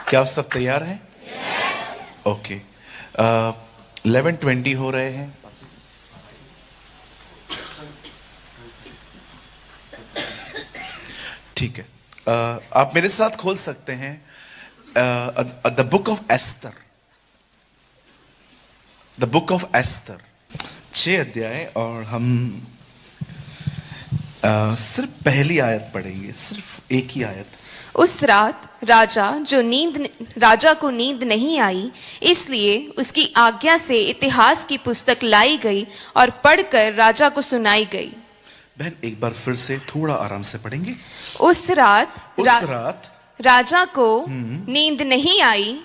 क्या आप सब तैयार हैं? ओके। 11:20 हो रहे हैं। ठीक है। आप मेरे साथ खोल सकते हैं the book of Esther. The book of Esther 6 अध्याय, और हम सिर्फ पहली आयत पढ़ेंगे, सिर्फ एक ही आयत। उस रात राजा को नींद नहीं आई, इसलिए उसकी आज्ञा से इतिहास की पुस्तक लाई गई और पढ़कर राजा को सुनाई गई। बहन, एक बार फिर से थोड़ा आराम से पढ़ेंगे। उस रात राजा को नींद नहीं आई,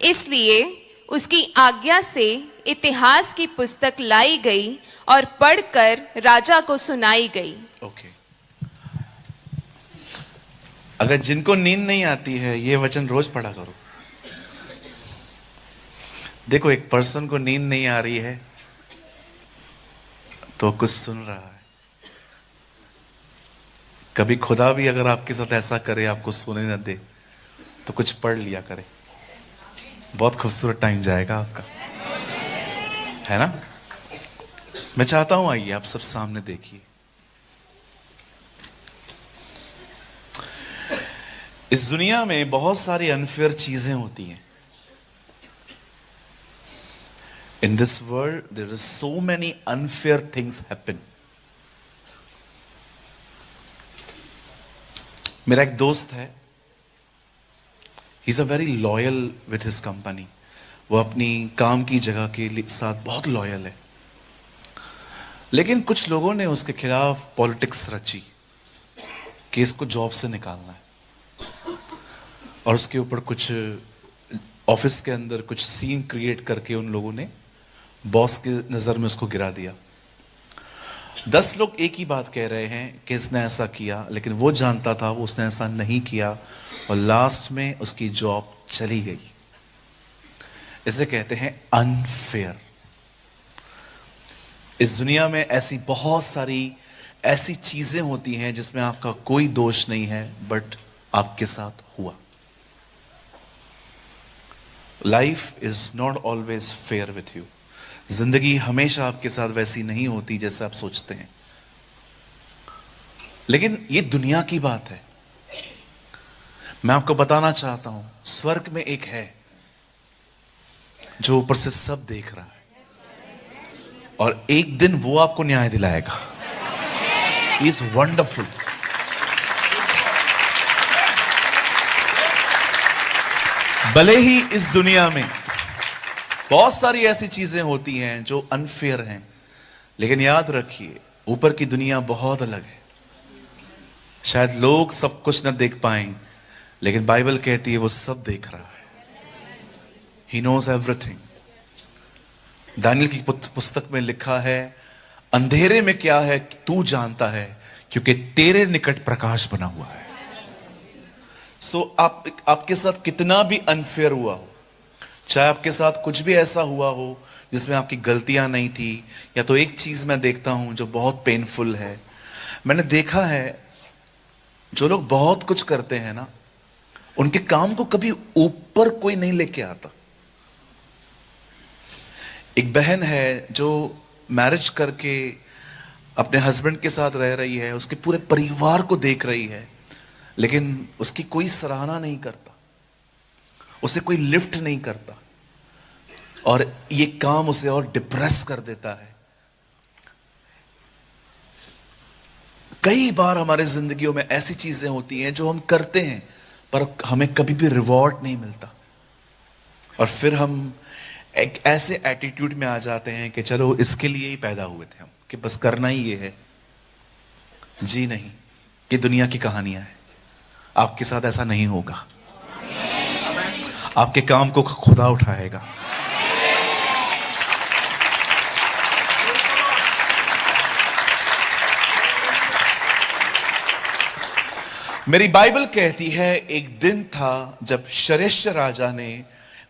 इसलिए उसकी आज्ञा से इतिहास की पुस्तक लाई गई और पढ़कर राजा को सुनाई गई। ओके। अगर जिनको नींद नहीं आती है, ये वचन रोज पढ़ा करो। देखो, एक पर्सन को नींद नहीं आ रही है तो कुछ सुन रहा है। कभी खुदा भी अगर आपके साथ ऐसा करे, आपको सोने न दे, तो कुछ पढ़ लिया करे। बहुत खूबसूरत टाइम जाएगा आपका, है ना? मैं चाहता हूं, आइए आप सब सामने देखिए। इस दुनिया में बहुत सारी अनफेयर चीजें होती हैं। In this world there is so many unfair things happen. मेरा एक दोस्त है, he is a very loyal with his company. वो अपनी काम की जगह के साथ बहुत लॉयल है, लेकिन कुछ लोगों ने उसके खिलाफ पॉलिटिक्स रची कि इसको जॉब से निकालना है, और उसके ऊपर कुछ ऑफिस के अंदर कुछ सीन क्रिएट करके उन लोगों ने बॉस की नज़र में उसको गिरा दिया। 10 लोग एक ही बात कह रहे हैं कि इसने ऐसा किया, लेकिन वो जानता था वो उसने ऐसा नहीं किया, और लास्ट में उसकी जॉब चली गई। इसे कहते हैं अनफेयर। इस दुनिया में ऐसी बहुत सारी ऐसी चीजें होती हैं जिसमें आपका कोई दोष नहीं है, बट आपके साथ हुआ। Life is not always fair with you. जिंदगी हमेशा आपके साथ वैसी नहीं होती जैसे आप सोचते हैं, लेकिन ये दुनिया की बात है। मैं आपको बताना चाहता हूं, स्वर्ग में एक है जो ऊपर से सब देख रहा है, और एक दिन वो आपको न्याय दिलाएगा। He is wonderful. भले ही इस दुनिया में बहुत सारी ऐसी चीजें होती हैं जो अनफेयर हैं, लेकिन याद रखिए, ऊपर की दुनिया बहुत अलग है। शायद लोग सब कुछ न देख पाएं, लेकिन बाइबल कहती है वो सब देख रहा है। He knows everything. दानियल की पुस्तक में लिखा है, अंधेरे में क्या है तू जानता है, क्योंकि तेरे निकट प्रकाश बना हुआ है। सो आपके साथ कितना भी अनफेयर हुआ हो, चाहे आपके साथ कुछ भी ऐसा हुआ हो जिसमें आपकी गलतियां नहीं थी, या तो एक चीज मैं देखता हूं जो बहुत पेनफुल है। मैंने देखा है, जो लोग बहुत कुछ करते हैं ना, उनके काम को कभी ऊपर कोई नहीं लेके आता। एक बहन है जो मैरिज करके अपने हस्बैंड के साथ रह रही है, उसके पूरे परिवार को देख रही है, लेकिन उसकी कोई सराहना नहीं करता, उसे कोई लिफ्ट नहीं करता, और ये काम उसे और डिप्रेस कर देता है। कई बार हमारे जिंदगियों में ऐसी चीजें होती हैं जो हम करते हैं, पर हमें कभी भी रिवॉर्ड नहीं मिलता, और फिर हम एक ऐसे एटीट्यूड में आ जाते हैं कि चलो इसके लिए ही पैदा हुए थे हम, कि बस करना ही ये है। जी नहीं, ये दुनिया की कहानियां हैं। आपके साथ ऐसा नहीं होगा। आपके काम को खुदा उठाएगा। मेरी बाइबल कहती है, एक दिन था जब शरेश राजा ने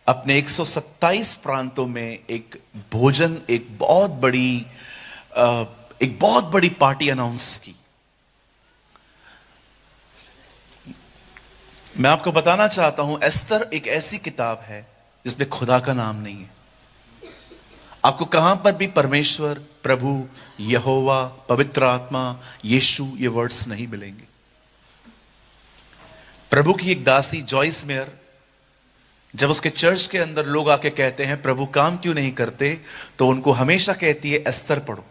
अपने 127 प्रांतों में एक भोजन, एक बहुत बड़ी पार्टी अनाउंस की। मैं आपको बताना चाहता हूं, एस्तर एक ऐसी किताब है जिसमें खुदा का नाम नहीं है। आपको कहां पर भी परमेश्वर, प्रभु, यहोवा, पवित्र आत्मा, यीशु ये वर्ड्स नहीं मिलेंगे। प्रभु की एक दासी जॉइस मेयर, जब उसके चर्च के अंदर लोग आके कहते हैं प्रभु काम क्यों नहीं करते, तो उनको हमेशा कहती है एस्तर पढ़ो।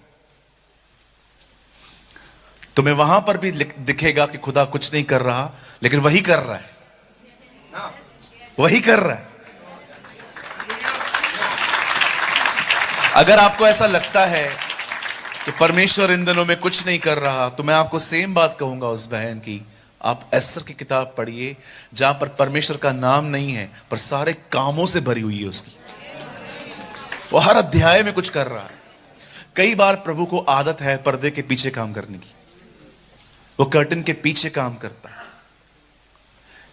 तुम्हें वहां पर भी दिखेगा कि खुदा कुछ नहीं कर रहा, लेकिन वही कर रहा है, वही कर रहा है। अगर आपको ऐसा लगता है कि परमेश्वर इन दिनों में कुछ नहीं कर रहा, तो मैं आपको सेम बात कहूंगा उस बहन की। आप एस्तर की किताब पढ़िए, जहां पर परमेश्वर का नाम नहीं है, पर सारे कामों से भरी हुई है उसकी। वो हर अध्याय में कुछ कर रहा है। कई बार प्रभु को आदत है पर्दे के पीछे काम करने की, वो कर्टन के पीछे काम करता है।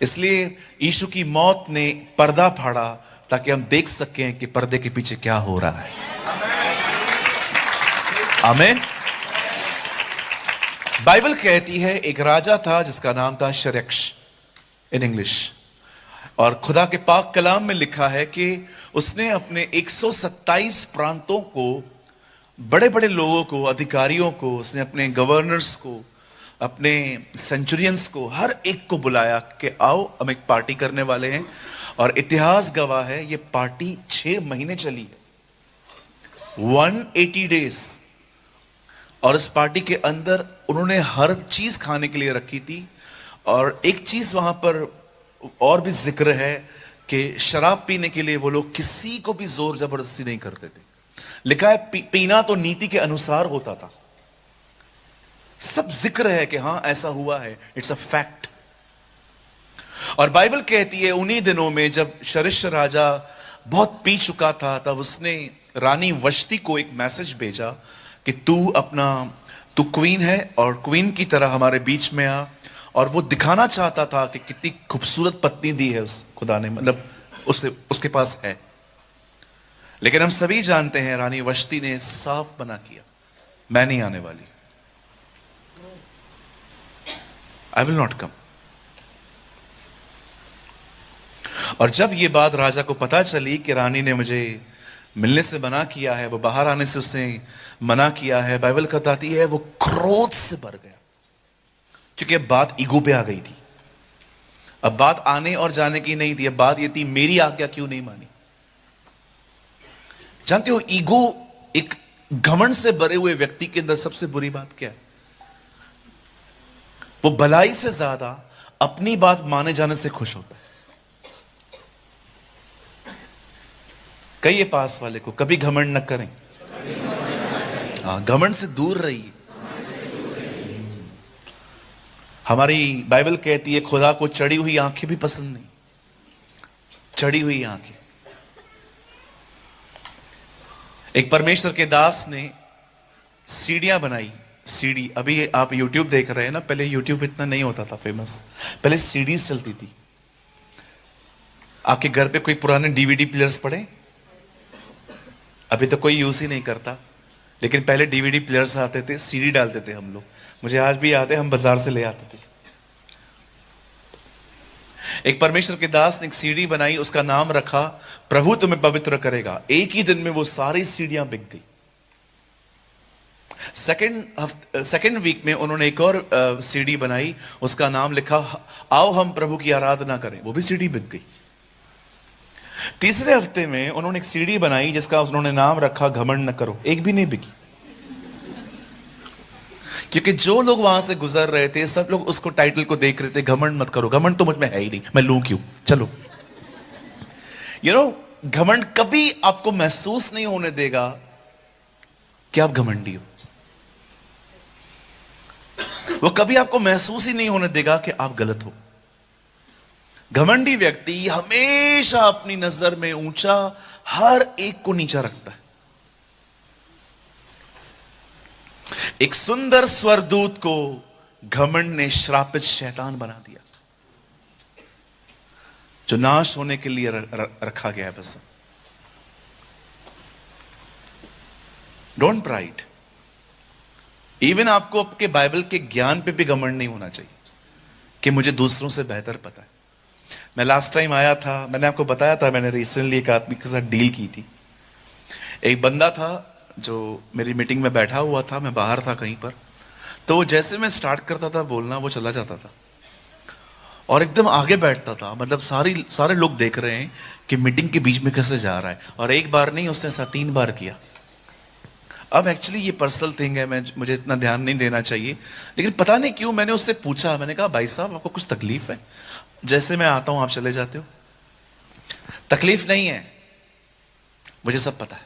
इसलिए यीशु की मौत ने पर्दा फाड़ा ताकि हम देख सकें कि पर्दे के पीछे क्या हो रहा है। आमीन। बाइबल कहती है एक राजा था जिसका नाम था शरक्श इन इंग्लिश, और खुदा के पाक कलाम में लिखा है कि उसने अपने 127 प्रांतों को, बड़े बड़े लोगों को, अधिकारियों को, उसने अपने गवर्नर्स को, अपने सेंचुरियंस को, हर एक को बुलाया कि आओ हम एक पार्टी करने वाले हैं। और इतिहास गवाह है ये पार्टी 6 महीने चली है, 180 डेज। और इस पार्टी के अंदर उन्होंने हर चीज खाने के लिए रखी थी। और एक चीज वहां पर और भी जिक्र है कि शराब पीने के लिए वो लोग किसी को भी जोर जबरदस्ती नहीं करते थे। लिखा है पीना तो नीति के अनुसार होता था। सब जिक्र है कि हां ऐसा हुआ है, इट्स अ फैक्ट। और बाइबल कहती है उन्हीं दिनों में जब शरिश राजा बहुत पी चुका था, तब उसने रानी वश्ती को एक मैसेज भेजा कि तू क्वीन है और क्वीन की तरह हमारे बीच में आ। और वो दिखाना चाहता था कि कितनी खूबसूरत पत्नी दी है उस खुदा ने, मतलब उसके पास है। लेकिन हम सभी जानते हैं रानी वश्ती ने साफ मना किया, मैं नहीं आने वाली, आई विल नॉट कम। और जब ये बात राजा को पता चली कि रानी ने मुझे मिलने से मना किया है, वो बाहर आने से उसने मना किया है, बाइबल बताती है वो क्रोध से भर गया, क्योंकि अब बात ईगो पे आ गई थी। अब बात आने और जाने की नहीं थी, अब बात ये थी मेरी आज्ञा क्यों नहीं मानी। जानते हो ईगो, एक घमंड से भरे हुए व्यक्ति के अंदर सबसे बुरी बात क्या है? वो भलाई से ज्यादा अपनी बात माने जाने से खुश होता है। कहिए पास वाले को कभी घमंड न करें, घमंड से दूर रहिए। हमारी बाइबल कहती है खुदा को चढ़ी हुई आंखें भी पसंद नहीं, चढ़ी हुई आंखें। एक परमेश्वर के दास ने सीढ़ियां बनाई, सीढ़ी। अभी आप YouTube देख रहे हैं ना, पहले YouTube इतना नहीं होता था फेमस, पहले सीडीज चलती थी। आपके घर पे कोई पुराने DVD प्लेयर्स पड़े? अभी तो कोई यूज ही नहीं करता, लेकिन पहले DVD प्लेयर्स आते थे, सीडी डालते थे हम लोग। मुझे आज भी याद है, हम बाजार से ले आते थे। एक परमेश्वर के दास ने एक सीडी बनाई, उसका नाम रखा प्रभु तुम्हें पवित्र करेगा। एक ही दिन में वो सारी सीढ़ियां बिक गई। सेकेंड वीक में उन्होंने एक और सीडी बनाई, उसका नाम लिखा आओ हम प्रभु की आराधना करें, वो भी सीडी बिक गई। तीसरे हफ्ते में उन्होंने एक सीडी बनाई जिसका उन्होंने नाम रखा घमंड न करो, एक भी नहीं बिकी। क्योंकि जो लोग वहां से गुजर रहे थे सब लोग उसको टाइटल को देख रहे थे, घमंड मत करो, घमंड तो मुझ में है ही नहीं, मैं लूं क्यों, चलो। घमंड कभी आपको महसूस नहीं होने देगा कि आप घमंडी हो। वो कभी आपको महसूस ही नहीं होने देगा कि आप गलत हो। घमंडी व्यक्ति हमेशा अपनी नजर में ऊंचा, हर एक को नीचा रखता है। एक सुंदर स्वरदूत को घमंड ने श्रापित शैतान बना दिया, जो नाश होने के लिए रखा गया है। बस डोंट प्राइड। इवन आपको आपके बाइबल के ज्ञान पे भी घमंड नहीं होना चाहिए कि मुझे दूसरों से बेहतर पता है। मैं लास्ट टाइम आया था, मैंने आपको बताया था, मैंने रिसेंटली एक आदमी के साथ डील की थी। एक बंदा था जो मेरी मीटिंग में बैठा हुआ था, मैं बाहर था कहीं पर, तो जैसे मैं स्टार्ट करता था बोलना वो चला जाता था और एकदम आगे बैठता था। मतलब सारे लोग देख रहे हैं कि मीटिंग के बीच में कैसे जा रहा है, और एक बार नहीं उसने ऐसा 3 बार किया। अब एक्चुअली ये पर्सनल थिंग है, मुझे इतना ध्यान नहीं देना चाहिए, लेकिन पता नहीं क्यों मैंने उससे पूछा, मैंने कहा भाई साहब आपको कुछ तकलीफ है? जैसे मैं आता हूं आप चले जाते हो। तकलीफ नहीं है, मुझे सब पता है,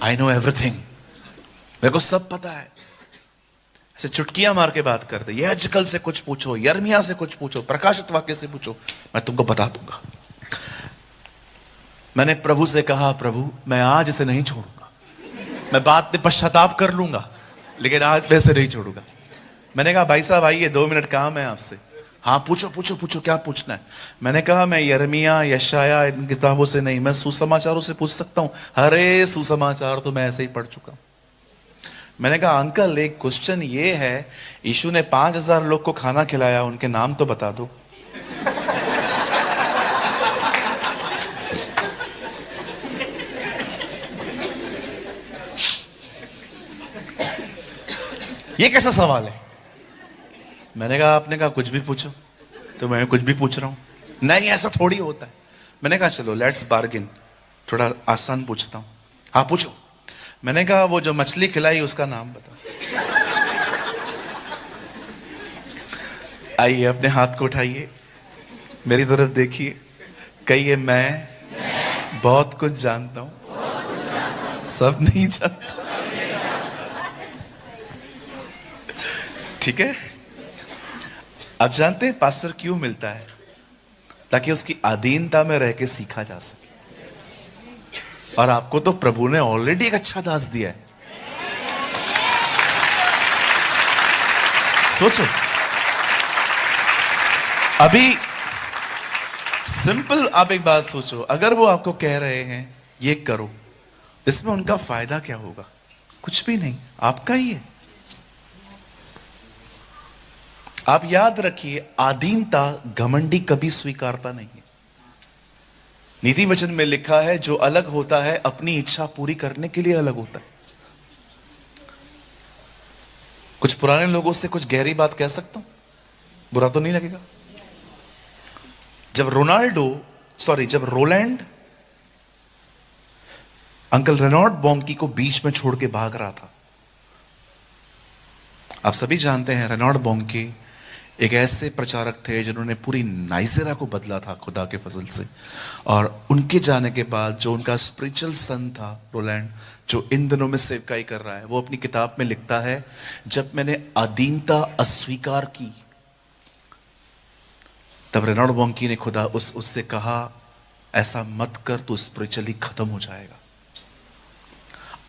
आई नो एवरीथिंग, मेरे को सब पता है। ऐसे चुटकियां मार के बात करते, ये अजकल से कुछ पूछो, यर्मिया से कुछ पूछो, प्रकाशित वाक्य से पूछो, मैं तुमको बता दूंगा। मैंने प्रभु से कहा, प्रभु मैं आज इसे नहीं छोड़ूंगा, मैं बाद में पश्चाताप कर लूंगा, लेकिन आज वैसे नहीं छोड़ूंगा। मैंने कहा भाई साहब आइए, 2 मिनट काम है आपसे। हाँ पूछो पूछो पूछो, क्या पूछना है? मैंने कहा मैं यर्मिया यशाया इन किताबों से नहीं, मैं सुसमाचारों से पूछ सकता हूं। अरे सुसमाचार तो मैं ऐसे ही पढ़ चुका हूं। मैंने कहा अंकल एक क्वेश्चन ये है, यीशु ने 5000 लोग को खाना खिलाया, उनके नाम तो बता दो। ये कैसा सवाल है? मैंने कहा, आपने कहा कुछ भी पूछो, तो मैं कुछ भी पूछ रहा हूं। नहीं ऐसा थोड़ी होता है। मैंने कहा चलो लेट्स बार्गिन, थोड़ा आसान पूछता हूं। हाँ पूछो। मैंने कहा वो जो मछली खिलाई उसका नाम बताओ। आइए अपने हाथ को उठाइए, मेरी तरफ देखिए, कहिए मैं बहुत कुछ जानता हूं, सब नहीं जानता। ठीक है। अब जानते हैं पास्टर क्यों मिलता है? ताकि उसकी अधीनता में रह के सीखा जा सके। और आपको तो प्रभु ने ऑलरेडी एक अच्छा दास दिया है। सोचो, अभी सिंपल आप एक बात सोचो, अगर वो आपको कह रहे हैं ये करो, इसमें उनका फायदा क्या होगा? कुछ भी नहीं, आपका ही है। आप याद रखिए, आधीनता घमंडी कभी स्वीकारता नहीं है। नीति वचन में लिखा है, जो अलग होता है अपनी इच्छा पूरी करने के लिए अलग होता है। कुछ पुराने लोगों से कुछ गहरी बात कह सकता हूं, बुरा तो नहीं लगेगा? जब रोलैंड अंकल रेनॉल्ड बॉन्की को बीच में छोड़ के भाग रहा था। आप सभी जानते हैं रेनॉल्ड बॉन्की एक ऐसे प्रचारक थे जिन्होंने पूरी नाइजीरिया को बदला था खुदा के फजल से। और उनके जाने के बाद जो उनका स्पिरिचुअल सन था रोलैंड, जो इन दिनों में सेवकाई कर रहा है, वो अपनी किताब में लिखता है, जब मैंने अधीनता अस्वीकार की तब रेनॉल्ड बॉन्की ने खुदा उससे कहा, ऐसा मत कर, तो स्पिरिचुअली खत्म हो जाएगा।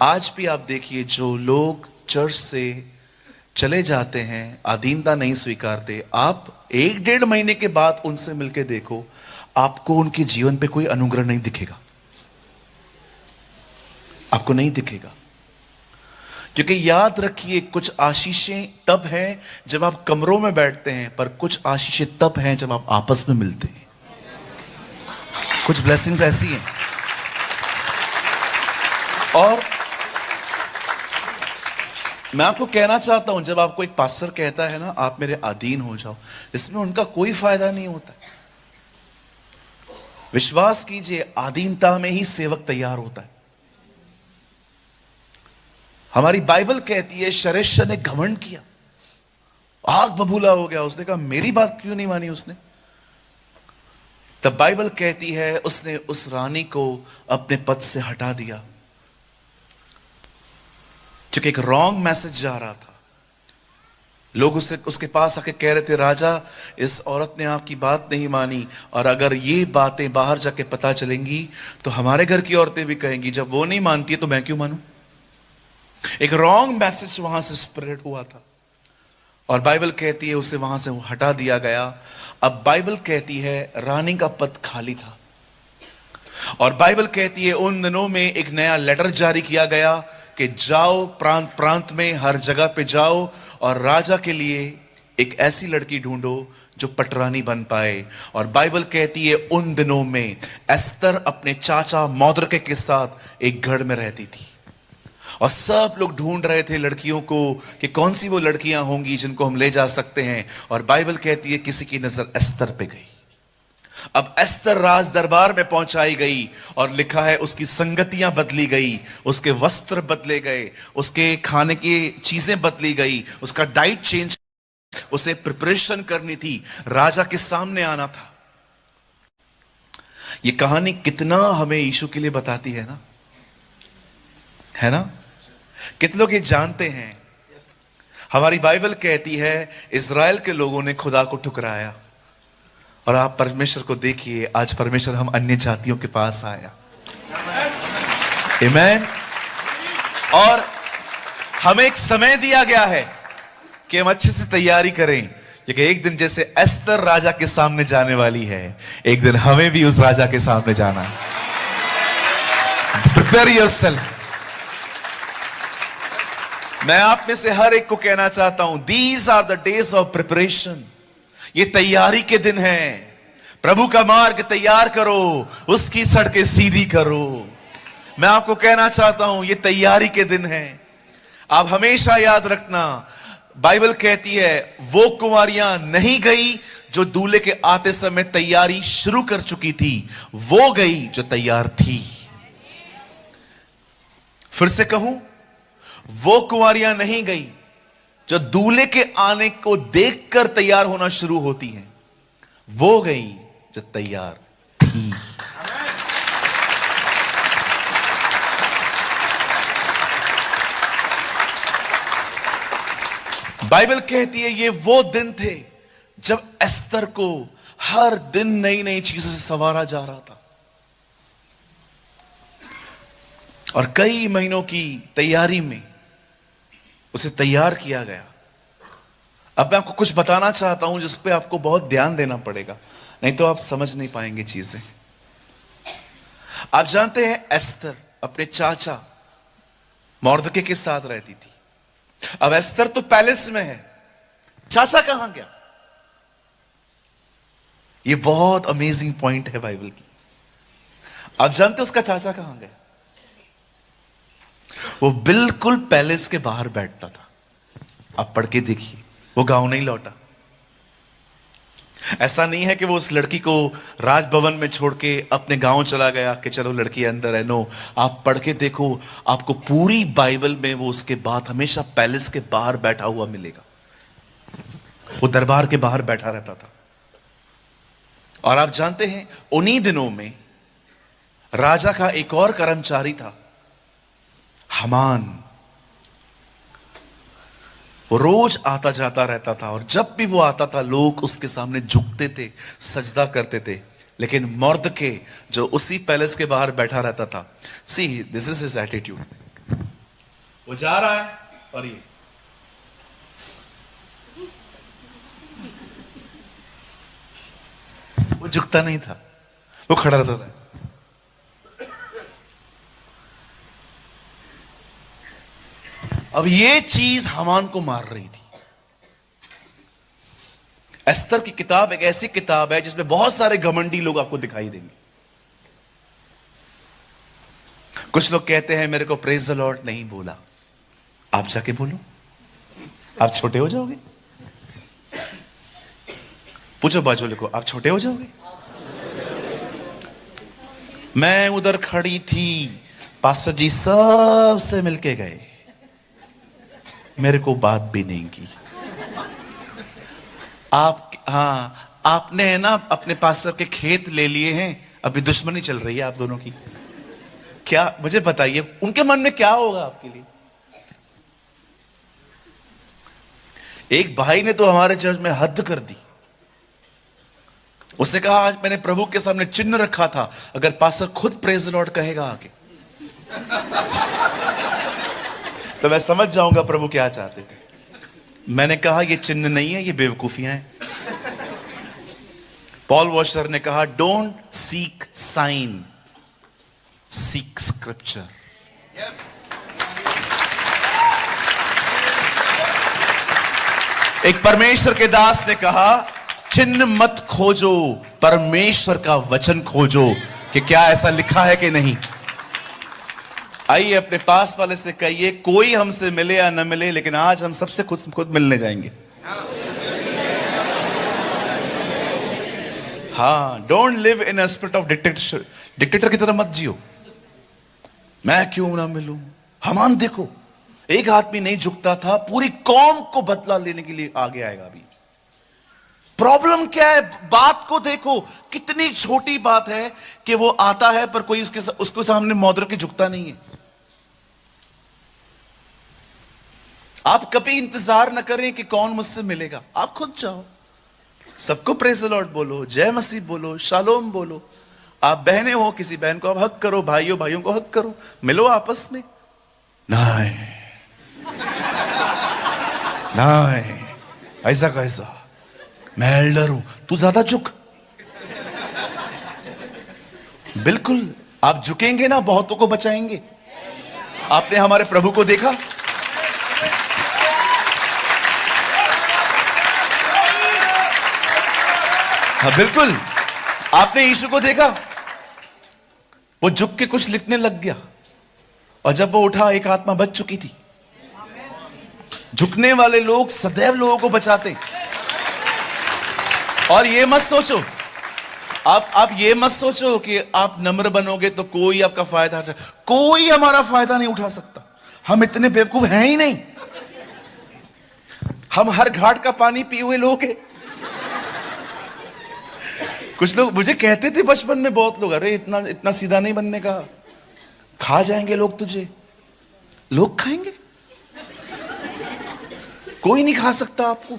आज भी आप देखिए, जो लोग चर्च से चले जाते हैं, अधीनता नहीं स्वीकारते, आप 1-1.5 महीने के बाद उनसे मिलके देखो, आपको उनके जीवन पे कोई अनुग्रह नहीं दिखेगा। आपको नहीं दिखेगा। क्योंकि याद रखिए, कुछ आशीषें तब हैं जब आप कमरों में बैठते हैं, पर कुछ आशीषें तब हैं जब आप आपस में मिलते हैं। कुछ ब्लेसिंग्स ऐसी हैं। और मैं आपको कहना चाहता हूं, जब आपको एक पास्टर कहता है ना, आप मेरे अधीन हो जाओ, इसमें उनका कोई फायदा नहीं होता। विश्वास कीजिए, अधीनता में ही सेवक तैयार होता है। हमारी बाइबल कहती है, शरेशा ने घमंड किया, आग बबूला हो गया। उसने कहा मेरी बात क्यों नहीं मानी उसने? तब बाइबल कहती है, उसने उस रानी को अपने पद से हटा दिया, क्योंकि एक रॉन्ग मैसेज जा रहा था। लोग उसके पास आके कह रहे थे, राजा इस औरत ने आपकी बात नहीं मानी, और अगर ये बातें बाहर जाके पता चलेंगी तो हमारे घर की औरतें भी कहेंगी, जब वो नहीं मानती है तो मैं क्यों मानूं? एक रॉन्ग मैसेज वहां से स्प्रेड हुआ था, और बाइबल कहती है उसे वहां से हटा दिया गया। अब बाइबल कहती है रानी का पद खाली था, और बाइबल कहती है उन दिनों में एक नया लेटर जारी किया गया कि जाओ, प्रांत प्रांत में हर जगह पे जाओ और राजा के लिए एक ऐसी लड़की ढूंढो जो पटरानी बन पाए। और बाइबल कहती है उन दिनों में एस्तर अपने चाचा मौद्रके के साथ एक घर में रहती थी, और सब लोग ढूंढ रहे थे लड़कियों को कि कौन सी वो लड़कियां होंगी जिनको हम ले जा सकते हैं। और बाइबल कहती है किसी की नजर एस्तर पे गई। अब एस्तर राज दरबार में पहुंचाई गई, और लिखा है उसकी संगतियां बदली गई, उसके वस्त्र बदले गए, उसके खाने की चीजें बदली गई, उसका डाइट चेंज, उसे प्रिपरेशन करनी थी, राजा के सामने आना था। ये कहानी कितना हमें यीशु के लिए बताती है ना, है ना? कितने लोग ये जानते हैं? हमारी बाइबल कहती है इज़राइल के लोगों ने खुदा को ठुकराया, और आप परमेश्वर को देखिए, आज परमेश्वर हम अन्य जातियों के पास आया। आमीन। और हमें एक समय दिया गया है कि हम अच्छे से तैयारी करें, क्योंकि एक दिन जैसे एस्तर राजा के सामने जाने वाली है, एक दिन हमें भी उस राजा के सामने जाना है। Prepare yourself. मैं आप में से हर एक को कहना चाहता हूं, these are the days of preparation. ये तैयारी के दिन हैं। प्रभु का मार्ग तैयार करो, उसकी सड़कें सीधी करो। मैं आपको कहना चाहता हूं ये तैयारी के दिन हैं। आप हमेशा याद रखना, बाइबल कहती है वो कुंवारियां नहीं गई जो दूल्हे के आते समय तैयारी शुरू कर चुकी थी, वो गई जो तैयार थी। फिर से कहूं, वो कुंवारियां नहीं गई जो दूल्हे के आने को देखकर तैयार होना शुरू होती हैं, वो गई जो तैयार थी। बाइबल कहती है ये वो दिन थे जब एस्तर को हर दिन नई नई चीजों से संवारा जा रहा था, और कई महीनों की तैयारी में उसे तैयार किया गया। अब मैं आपको कुछ बताना चाहता हूं जिस पे आपको बहुत ध्यान देना पड़ेगा, नहीं तो आप समझ नहीं पाएंगे चीजें। आप जानते हैं एस्तर अपने चाचा मौर्दके के साथ रहती थी। अब एस्तर तो पैलेस में है, चाचा कहां गया? ये बहुत अमेजिंग पॉइंट है बाइबल की। आप जानते हैं उसका चाचा कहां गया? वो बिल्कुल पैलेस के बाहर बैठता था। आप पढ़ के देखिए, वो गांव नहीं लौटा। ऐसा नहीं है कि वो उस लड़की को राजभवन में छोड़ के अपने गांव चला गया कि चलो लड़की अंदर है। नो, आप पढ़ के देखो, आपको पूरी बाइबल में वो उसके बाद हमेशा पैलेस के बाहर बैठा हुआ मिलेगा। वो दरबार के बाहर बैठा रहता था। और आप जानते हैं उन्हीं दिनों में राजा का एक और कर्मचारी था, हमान। वो रोज आता जाता रहता था, और जब भी वो आता था लोग उसके सामने झुकते थे, सजदा करते थे। लेकिन मौर्दके जो उसी पैलेस के बाहर बैठा रहता था, see this is his attitude. वो जा रहा है और ये वो झुकता नहीं था, वो खड़ा रहता था। अब ये चीज हमान को मार रही थी। एस्तर की किताब एक ऐसी किताब है जिसमें बहुत सारे घमंडी लोग आपको दिखाई देंगे। कुछ लोग कहते हैं मेरे को प्रेज द लॉर्ड नहीं बोला, आप जाके बोलो, आप छोटे हो जाओगे। पूछो बाजू को, आप छोटे हो जाओगे। मैं उधर खड़ी थी, पास्टर जी सबसे मिलके गए, मेरे को बात भी नहीं की। आपने है ना अपने पास्टर के खेत ले लिए हैं, अभी दुश्मनी चल रही है आप दोनों की। क्या मुझे बताइए उनके मन में क्या होगा आपके लिए? एक भाई ने तो हमारे चर्च में हद कर दी। उसने कहा आज मैंने प्रभु के सामने चिन्ह रखा था, अगर पास्टर खुद प्रेज द लॉर्ड कहेगा आके तो मैं समझ जाऊंगा प्रभु क्या चाहते थे। मैंने कहा ये चिन्ह नहीं है, ये बेवकूफियां हैं। पॉल वॉशर ने कहा don't seek sign, seek scripture. एक परमेश्वर के दास ने कहा, चिन्ह मत खोजो, परमेश्वर का वचन खोजो कि क्या ऐसा लिखा है कि नहीं। आइए अपने पास वाले से कहिए, कोई हमसे मिले या न मिले, लेकिन आज हम सबसे खुद मिलने जाएंगे। हाँ, don't live in a spirit of dictatorship. Dictator की तरह मत जियो, मैं क्यों ना मिलूं। हामान देखो, एक आदमी नहीं झुकता था, पूरी कौम को बदला लेने के लिए आगे आएगा। अभी प्रॉब्लम क्या है? बात को देखो, कितनी छोटी बात है कि वो आता है पर कोई उसके सामने मौद्र के झुकता नहीं है। आप कभी इंतजार न करें कि कौन मुझसे मिलेगा, आप खुद जाओ, सबको प्रेज़ द लॉर्ड बोलो, जय मसीह बोलो, शालोम बोलो। आप बहनें हो, किसी बहन को आप हक करो, भाइयों को हक करो, मिलो आपस में। नहीं नहीं, ऐसा कैसा, मैं एल्डर हूं, तू ज्यादा झुक। बिल्कुल, आप झुकेंगे ना, बहुतों को बचाएंगे। आपने हमारे प्रभु को देखा, हाँ बिल्कुल, आपने यीशु को देखा, वो झुक के कुछ लिखने लग गया, और जब वो उठा एक आत्मा बच चुकी थी। झुकने वाले लोग सदैव लोगों को बचाते। और ये मत सोचो, आप ये मत सोचो कि आप नम्र बनोगे तो कोई आपका फायदा, कोई हमारा फायदा नहीं उठा सकता। हम इतने बेवकूफ हैं ही नहीं। हम हर घाट का पानी पिए हुए लोग हैं। कुछ लोग मुझे कहते थे बचपन में, बहुत लोग, अरे इतना सीधा नहीं बनने का, खा जाएंगे लोग तुझे। लोग खाएंगे, कोई नहीं खा सकता आपको।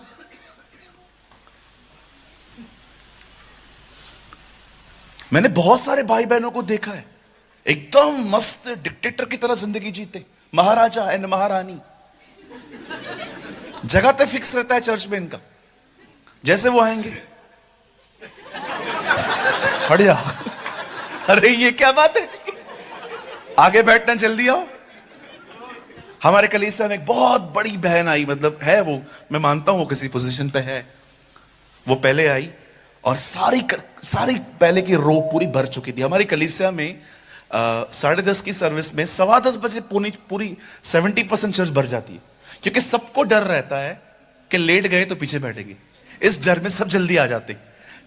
मैंने बहुत सारे भाई बहनों को देखा है, एकदम मस्त डिक्टेटर की तरह जिंदगी जीते, महाराजा एंड महारानी। जगह तो फिक्स रहता है चर्च में इनका, जैसे वो आएंगे हट जा। अरे ये क्या बात है जी? आगे बैठना, जल्दी आओ। हमारे कलीसिया में एक बहुत बड़ी बहन आई, मतलब है वो, मैं मानता हूं वो किसी पोजीशन पे है। वो पहले आई और सारी पहले की रो पूरी भर चुकी थी। हमारी कलीसिया में 10:30 की सर्विस में 10:15 बजे पूरी 70% चर्च भर जाती है, क्योंकि सबको डर रहता है कि लेट गए तो पीछे बैठेंगे। इस डर में सब जल्दी आ जाते।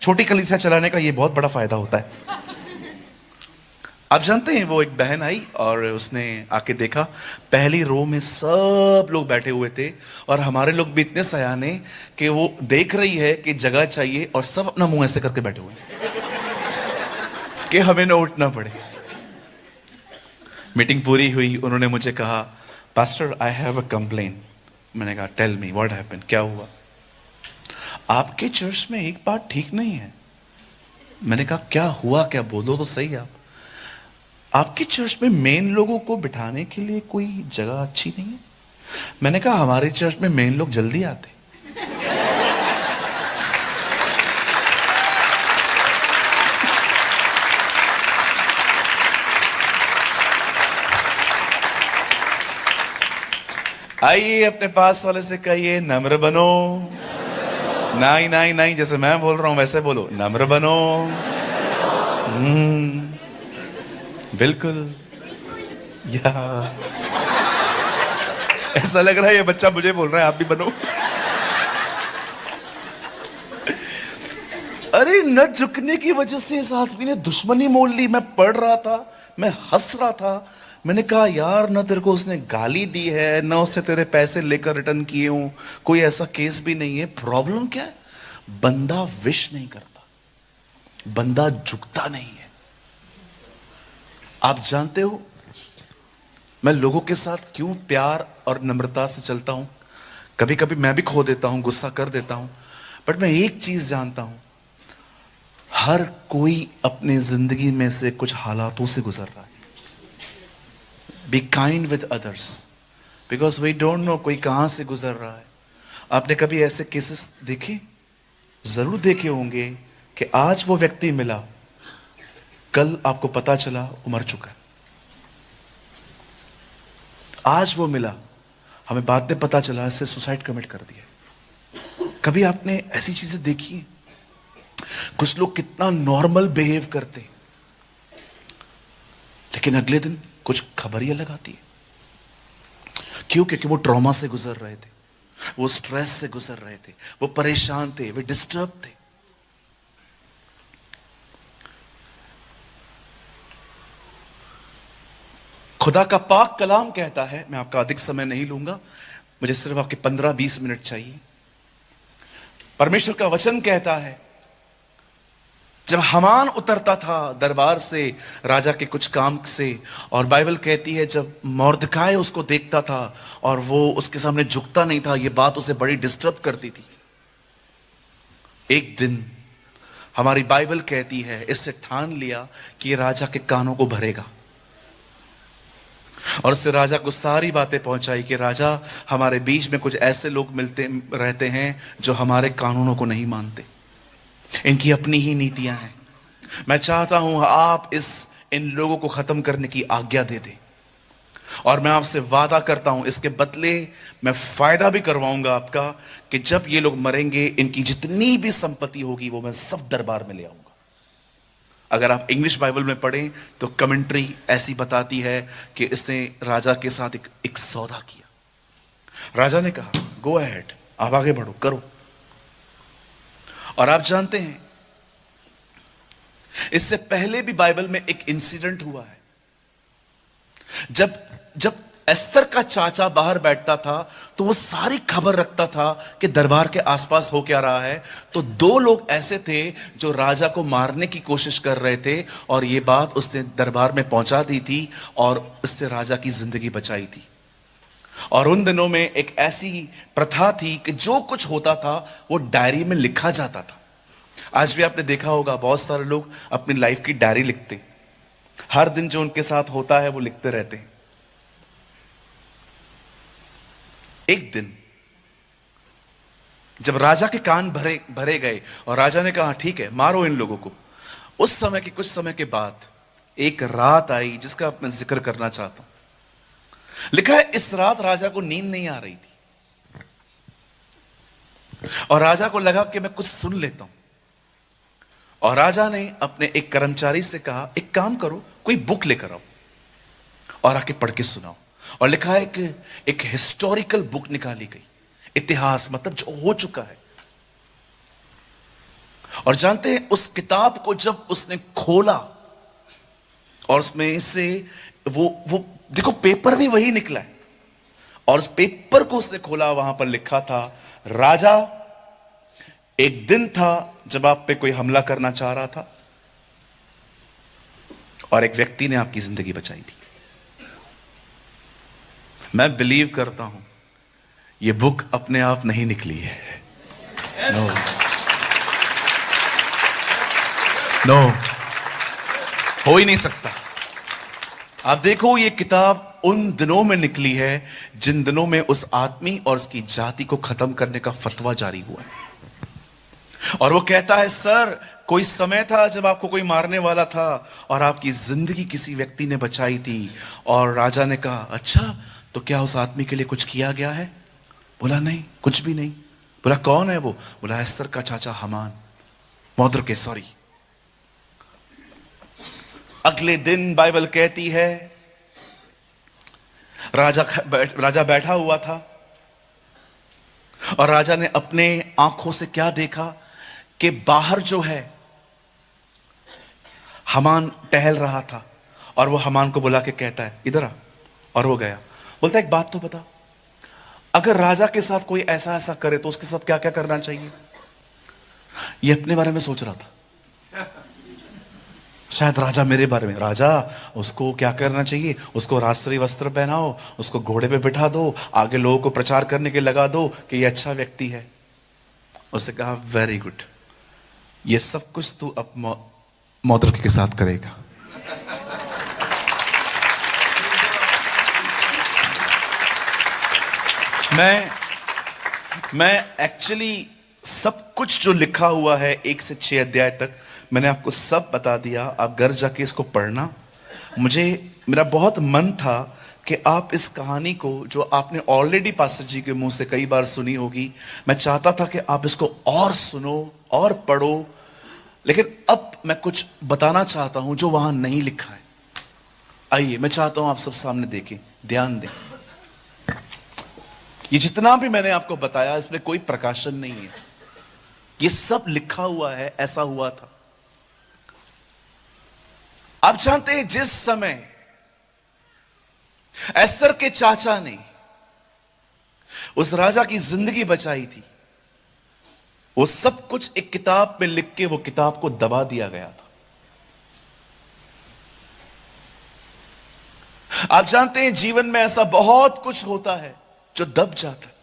छोटी कलीसिया चलाने का ये बहुत बड़ा फायदा होता है। आप जानते हैं, वो एक बहन आई और उसने आके देखा, पहली रो में सब लोग बैठे हुए थे, और हमारे लोग भी इतने सयाने कि वो देख रही है कि जगह चाहिए, और सब अपना मुंह ऐसे करके बैठे हुए हैं कि हमें ना उठना पड़े। मीटिंग पूरी हुई, उन्होंने मुझे कहा, pastor I have a complain. मैंने कहा, टेल मी व्हाट हैपेंड, क्या हुआ? आपके चर्च में एक बात ठीक नहीं है। मैंने कहा, क्या हुआ, क्या बोलो तो सही। आपके चर्च में मेन लोगों को बिठाने के लिए कोई जगह अच्छी नहीं है। मैंने कहा, हमारे चर्च में मेन लोग जल्दी आते। आइए अपने पास वाले से कहिए, नम्र बनो। नहीं नहीं नहीं, जैसे मैं बोल रहा हूं वैसे बोलो, नम्र बनो। बिल्कुल। या ऐसा लग रहा है ये बच्चा मुझे बोल रहा है, आप भी बनो। अरे न झुकने की वजह से इस आदमी ने दुश्मनी मोल ली। मैं पढ़ रहा था, मैं हंस रहा था। मैंने कहा, यार न तेरे को उसने गाली दी है, न उससे तेरे पैसे लेकर रिटर्न किए हूं, कोई ऐसा केस भी नहीं है। प्रॉब्लम क्या है? बंदा विश नहीं करता, बंदा झुकता नहीं है। आप जानते हो मैं लोगों के साथ क्यों प्यार और नम्रता से चलता हूं? कभी कभी मैं भी खो देता हूं, गुस्सा कर देता हूं, बट मैं एक चीज जानता हूं, हर कोई अपने जिंदगी में से कुछ हालातों से गुजर रहा है। Be kind with others, because we don't know कोई कहां से गुजर रहा है। आपने कभी ऐसे केसेस देखे? जरूर देखे होंगे कि आज वो व्यक्ति मिला, कल आपको पता चला वो मर चुका है। आज वो मिला, हमें बाद में पता चला इससे सुसाइड कमिट कर दिया। कभी आपने ऐसी चीजें देखी हैं? कुछ लोग कितना नॉर्मल बिहेव करते हैं, लेकिन अगले दिन कुछ खबर ही अलग आती है। क्यों? क्योंकि वो ट्रॉमा से गुजर रहे थे, वो स्ट्रेस से गुजर रहे थे, वो परेशान थे, वे डिस्टर्ब थे। खुदा का पाक कलाम कहता है, मैं आपका अधिक समय नहीं लूंगा, मुझे सिर्फ आपके 15-20 मिनट चाहिए। परमेश्वर का वचन कहता है, जब हमान उतरता था दरबार से राजा के कुछ काम से, और बाइबल कहती है जब मोर्दकाय उसको देखता था और वो उसके सामने झुकता नहीं था, ये बात उसे बड़ी डिस्टर्ब करती थी। एक दिन हमारी बाइबल कहती है, इससे ठान लिया कि ये राजा के कानों को भरेगा, और उससे राजा को सारी बातें पहुंचाई कि राजा, हमारे बीच में कुछ ऐसे लोग मिलते रहते हैं जो हमारे कानूनों को नहीं मानते, इनकी अपनी ही नीतियां हैं। मैं चाहता हूं आप इन लोगों को खत्म करने की आज्ञा दे दें, और मैं आपसे वादा करता हूं इसके बदले मैं फायदा भी करवाऊंगा आपका, कि जब ये लोग मरेंगे इनकी जितनी भी संपत्ति होगी वो मैं सब दरबार में ले आऊंगा। अगर आप इंग्लिश बाइबल में पढ़ें तो कमेंट्री ऐसी बताती है कि इसने राजा के साथ एक सौदा किया। राजा ने कहा, गो अहेड, आप आगे बढ़ो, करो। और आप जानते हैं, इससे पहले भी बाइबल में एक इंसिडेंट हुआ है। जब एस्तर का चाचा बाहर बैठता था तो वो सारी खबर रखता था कि दरबार के आसपास हो क्या रहा है। तो 2 लोग ऐसे थे जो राजा को मारने की कोशिश कर रहे थे, और ये बात उसने दरबार में पहुंचा दी थी और इससे राजा की जिंदगी बचाई थी। और उन दिनों में एक ऐसी प्रथा थी कि जो कुछ होता था वो डायरी में लिखा जाता था। आज भी आपने देखा होगा, बहुत सारे लोग अपनी लाइफ की डायरी लिखते, हर दिन जो उनके साथ होता है वो लिखते रहते हैं। एक दिन जब राजा के कान भरे गए और राजा ने कहा, ठीक है, मारो इन लोगों को, उस समय के कुछ समय के बाद एक रात आई जिसका मैं जिक्र करना चाहता हूं। लिखा है, इस रात राजा को नींद नहीं आ रही थी, और राजा को लगा कि मैं कुछ सुन लेता हूं। और राजा ने अपने एक कर्मचारी से कहा, एक काम करो, कोई बुक लेकर आओ और आके पढ़ के सुनाओ। और लिखा है कि एक हिस्टोरिकल बुक निकाली गई, इतिहास, मतलब जो हो चुका है। और जानते हैं, उस किताब को जब उसने खोला और उसमें से वो देखो, पेपर भी वही निकला है, और उस पेपर को उसने खोला, वहां पर लिखा था, राजा, एक दिन था जब आप पे कोई हमला करना चाह रहा था और एक व्यक्ति ने आपकी जिंदगी बचाई थी। मैं बिलीव करता हूं ये बुक अपने आप नहीं निकली है। नो, हो ही नहीं सकता। आप देखो, ये किताब उन दिनों में निकली है जिन दिनों में उस आदमी और उसकी जाति को खत्म करने का फतवा जारी हुआ है। और वो कहता है, सर, कोई समय था जब आपको कोई मारने वाला था और आपकी जिंदगी किसी व्यक्ति ने बचाई थी। और राजा ने कहा, अच्छा, तो क्या उस आदमी के लिए कुछ किया गया है? बोला, नहीं, कुछ भी नहीं। बोला, कौन है वो? बोला, एस्तर का चाचा हमान, मोर्दकाय, सॉरी। अगले दिन बाइबल कहती है, राजा बैठा हुआ था और राजा ने अपने आंखों से क्या देखा कि बाहर जो है हमान टहल रहा था, और वो हमान को बुला के कहता है, इधर आ। और वो गया। बोलता है, एक बात तो बता, अगर राजा के साथ कोई ऐसा ऐसा करे तो उसके साथ क्या क्या करना चाहिए? ये अपने बारे में सोच रहा था, शायद राजा मेरे बारे में। राजा, उसको क्या करना चाहिए? उसको राजश्री वस्त्र पहनाओ, उसको घोड़े पे बिठा दो, आगे लोगों को प्रचार करने के लगा दो कि ये अच्छा व्यक्ति है। उसने कहा, वेरी गुड, ये सब कुछ तू अब मोर्दकाय के साथ करेगा। मैं एक्चुअली सब कुछ जो लिखा हुआ है 1 से 6 अध्याय तक, मैंने आपको सब बता दिया। आप घर जाके इसको पढ़ना। मेरा बहुत मन था कि आप इस कहानी को जो आपने ऑलरेडी पास्टर जी के मुंह से कई बार सुनी होगी, मैं चाहता था कि आप इसको और सुनो और पढ़ो, लेकिन अब मैं कुछ बताना चाहता हूं जो वहां नहीं लिखा है। आइए, मैं चाहता हूं आप सब सामने देखें, ध्यान दें। ये जितना भी मैंने आपको बताया इसमें कोई प्रकाशन नहीं है, ये सब लिखा हुआ है, ऐसा हुआ था। आप जानते हैं जिस समय एस्तर के चाचा ने उस राजा की जिंदगी बचाई थी, वो सब कुछ एक किताब में लिख के वो किताब को दबा दिया गया था। आप जानते हैं जीवन में ऐसा बहुत कुछ होता है जो दब जाता है।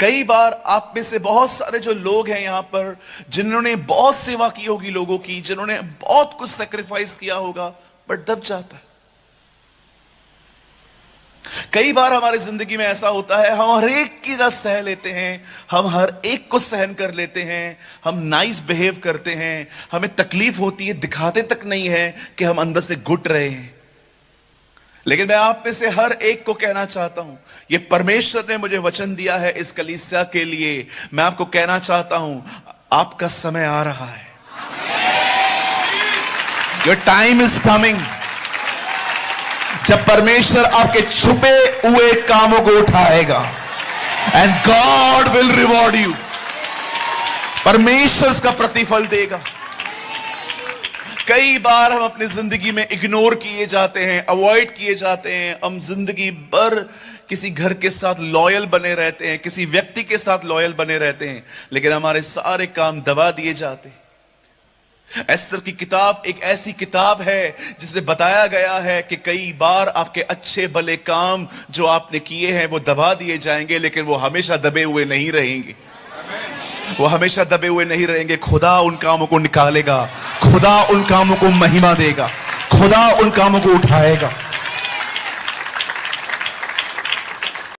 कई बार आप में से बहुत सारे जो लोग हैं यहां पर, जिन्होंने बहुत सेवा की होगी लोगों की, जिन्होंने बहुत कुछ सैक्रिफाइस किया होगा, बट दब जाता है। कई बार हमारी जिंदगी में ऐसा होता है, हम हर एक की चीज सह लेते हैं, हम हर एक को सहन कर लेते हैं, हम नाइस बिहेव करते हैं, हमें तकलीफ होती है, दिखाते तक नहीं है कि हम अंदर से घुट रहे हैं। लेकिन मैं आप में से हर एक को कहना चाहता हूं, ये परमेश्वर ने मुझे वचन दिया है इस कलीसिया के लिए। मैं आपको कहना चाहता हूं, आपका समय आ रहा है। योर टाइम इज कमिंग, जब परमेश्वर आपके छुपे हुए कामों को उठाएगा and God will reward you. परमेश्वर उसका प्रतिफल देगा। कई बार हम अपनी जिंदगी में इग्नोर किए जाते हैं, अवॉइड किए जाते हैं, हम जिंदगी भर किसी घर के साथ लॉयल बने रहते हैं, किसी व्यक्ति के साथ लॉयल बने रहते हैं, लेकिन हमारे सारे काम दबा दिए जाते हैं। एस्तर की किताब एक ऐसी किताब है जिसमें बताया गया है कि कई बार आपके अच्छे भले काम जो आपने किए हैं वो दबा दिए जाएंगे, लेकिन वो हमेशा दबे हुए नहीं रहेंगे। वो हमेशा दबे हुए नहीं रहेंगे। खुदा उन कामों को निकालेगा, खुदा उन कामों को महिमा देगा, खुदा उन कामों को उठाएगा।